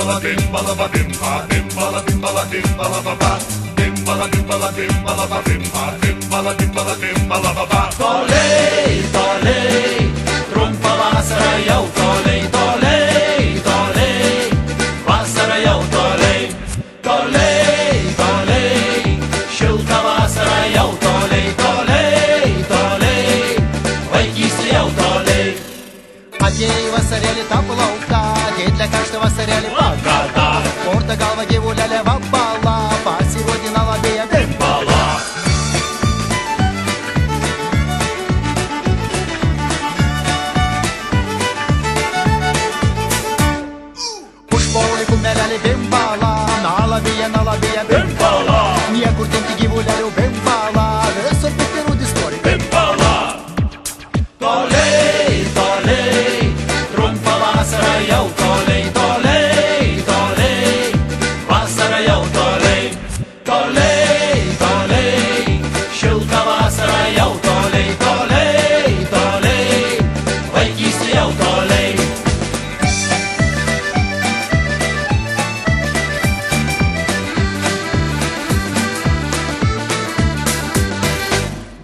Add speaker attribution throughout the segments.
Speaker 1: dimbala dimbala ba dimba, dimbala dimbala dimbala ba ba. Dimbala dimbala dimbala ba dimba, dimbala dimbala dimbala ba ba.
Speaker 2: Toliai, toliai, trumpa vasara jau toliai, toliai, toliai, vasara jau toliai. Toliai, toliai, šilta vasara jau toliai, toliai, toliai, vaikystė jau toliai.
Speaker 3: Atėjai vasarėlį tapo laukta, dėdlė karštą vasarėlį pagada. Porta galva gyvulėlė vabala, pasirodina labėja bimbala. Užpuolai kumelelį bimbala, nalabėja bimbala. Niekur dinti gyvulėlių bimbala, visur pipirų distori bimbala.
Speaker 2: Toliai, toliai, trumpa vasara jau toliai, toliai, toliai, vasara jau toliai. Toliai, toliai, šilta vasara jau toliai, toliai, toliai, vaikystė jau toliai.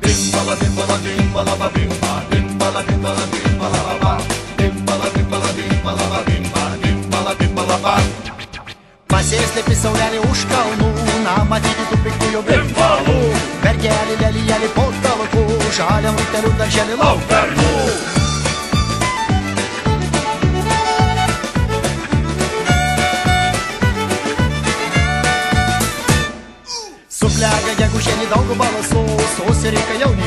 Speaker 1: Dimbala dimbala dimbala ba dimba, dimbala dimbala dimbala ba ba. Dimbala dimbala dimbala ba dimba, dimbala dimbala ba.
Speaker 3: Pasėslėpi saulelį už kalnų, na matyti tų piktųjų bimbalų. Vergelį lelijėlį po talku, žaliam rūtelių darželį laukberlų. Suplega gegužėlį daug balasų, susirika jauni